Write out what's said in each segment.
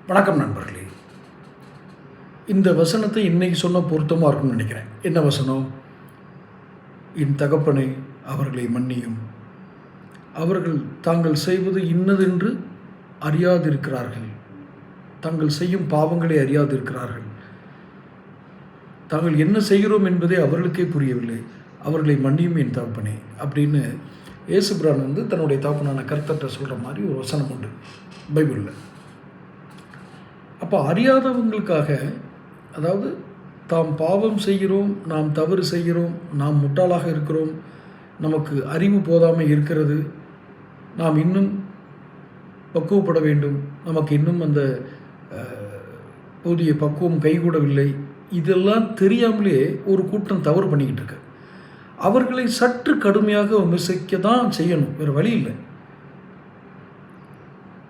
வணக்கம் நண்பர்களே. இந்த வசனத்தை இன்னைக்கு சொன்ன பொருத்தமாக இருக்கும்னு நினைக்கிறேன். என்ன வசனம்? என் தகப்பனை அவர்களை மன்னியும், அவர்கள் தாங்கள் செய்வது இன்னதென்று அறியாதிருக்கிறார்கள், தாங்கள் செய்யும் பாவங்களை அறியாதிருக்கிறார்கள், தாங்கள் என்ன செய்கிறோம் என்பதே அவர்களுக்கே புரியவில்லை, அவர்களை மன்னியும் என் தகப்பனே அப்படின்னு இயேசுபிரான் தன்னுடைய தகப்பனான கர்த்தர்கிட்ட சொல்கிற மாதிரி ஒரு வசனம் உண்டு பைபிளில். அப்போ அறியாதவங்களுக்காக, அதாவது தாம் பாவம் செய்கிறோம், நாம் தவறு செய்கிறோம், நாம் முட்டாளாக இருக்கிறோம், நமக்கு அறிவு போதாமல் இருக்கிறது, நாம் இன்னும் பக்குவப்பட வேண்டும், நமக்கு இன்னும் அந்த போதிய பக்குவம் கைகூடவில்லை, இதெல்லாம் தெரியாமலே ஒரு கூட்டம் தவறு பண்ணிக்கிட்டு இருக்கு. அவர்களை சற்று கடுமையாக விமர்சிக்க தான் செய்யணும், வேறு வழி இல்லை.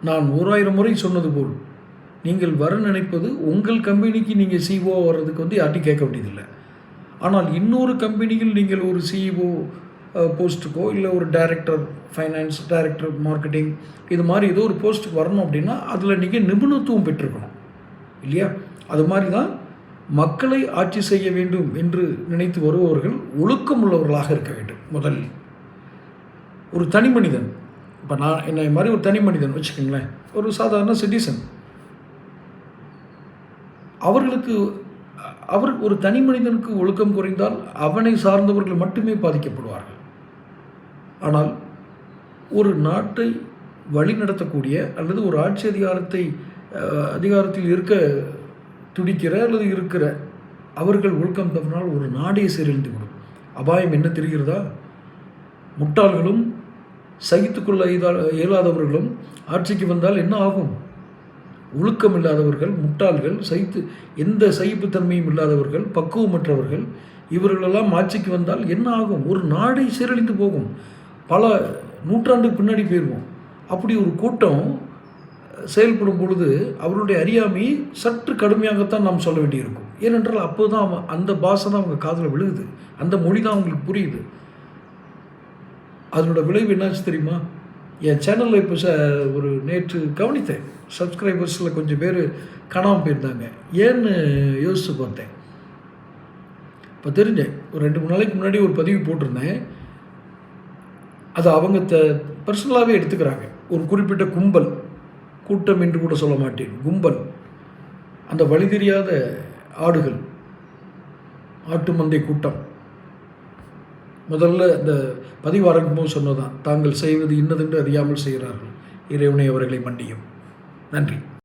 நான் 1000 முறை சொன்னது போல், நீங்கள் வர நினைப்பது உங்கள் கம்பெனிக்கு நீங்கள் சிஓ வர்றதுக்கு யார்ட்டையும் கேட்க வேண்டியதில்லை. ஆனால் இன்னொரு கம்பெனியில் நீங்கள் ஒரு சிஇஓ போஸ்ட்டுக்கோ இல்லை ஒரு டைரக்டர் ஃபைனான்ஸ், டைரக்டர் மார்க்கெட்டிங், இது மாதிரி ஏதோ ஒரு போஸ்ட்டுக்கு வரணும் அப்படின்னா அதில் நீங்கள் நிபுணத்துவம் பெற்றிருக்கணும் இல்லையா? அது மாதிரி தான் மக்களை ஆட்சி செய்ய வேண்டும் என்று நினைத்து வருபவர்கள் ஒழுக்கம் உள்ளவர்களாக இருக்க வேண்டும். முதல் ஒரு தனி மனிதன், இப்போ நான் என்னை மாதிரி ஒரு தனி மனிதன் வச்சுக்கோங்களேன், ஒரு சாதாரண சிட்டிசன், அவர் ஒரு தனி மனிதனுக்கு ஒழுக்கம் குறைந்தால் அவனை சார்ந்தவர்கள் மட்டுமே பாதிக்கப்படுவார்கள். ஆனால் ஒரு நாட்டை வழிநடத்தக்கூடிய அல்லது ஒரு ஆட்சி அதிகாரத்தில் இருக்க துடிக்கிற அல்லது இருக்கிற அவர்கள் ஒழுக்கம் தவறினால் ஒரு நாடே சீரழிந்து விடும். அபாயம் என்ன தெரிகிறதா? முட்டாள்களும் சகித்துக்கொள்ள இயலாதவர்களும் ஆட்சிக்கு வந்தால் என்ன ஆகும்? ஒழுக்கம் இல்லாதவர்கள், முட்டாள்கள், எந்த சகிப்புத்தன்மையும் இல்லாதவர்கள், பக்குவமற்றவர்கள், இவர்களெல்லாம் ஆட்சிக்கு வந்தால் என்ன ஆகும்? ஒரு நாடை சீரழிந்து போகும். பல நூற்றாண்டுக்கு பின்னாடி போயிடுவோம். அப்படி ஒரு கூட்டம் செயல்படும் பொழுது அவருடைய அறியாமையை சற்று கடுமையாகத்தான் நாம் சொல்ல வேண்டியிருக்கும். ஏனென்றால் அப்போ தான் அந்த பாஷை தான் அவங்க காதில் விழுகுது, அந்த மொழி தான் அவங்களுக்கு புரியுது. அதனோட விளைவு என்னாச்சு தெரியுமா? என் சேனலில் இப்போ ஒரு நேற்று கவனித்தேன், சப்ஸ்கிரைபர்ஸில் கொஞ்சம் பேர் காணாமல் போயிருந்தாங்க. ஏன்னு யோசித்து பார்த்தேன். இப்போ தெரிஞ்சேன், ஒரு 2-3 நாளைக்கு முன்னாடி ஒரு பதிவு போட்டிருந்தேன். அதை அவங்க பர்சனலாகவே எடுத்துக்கிறாங்க. ஒரு குறிப்பிட்ட கும்பல், கூட்டம் என்று கூட சொல்ல மாட்டேன், கும்பல், அந்த வழி தெரியாத ஆடுகள், ஆட்டு மந்தை கூட்டம், முதல்ல இந்த பதிவு ஆரம்பிக்கும்போது சொன்னதான், தாங்கள் செய்வது இன்னதென்று அறியாமல் செய்கிறார்கள், இறைவனை அவர்களை மன்னியும். நன்றி.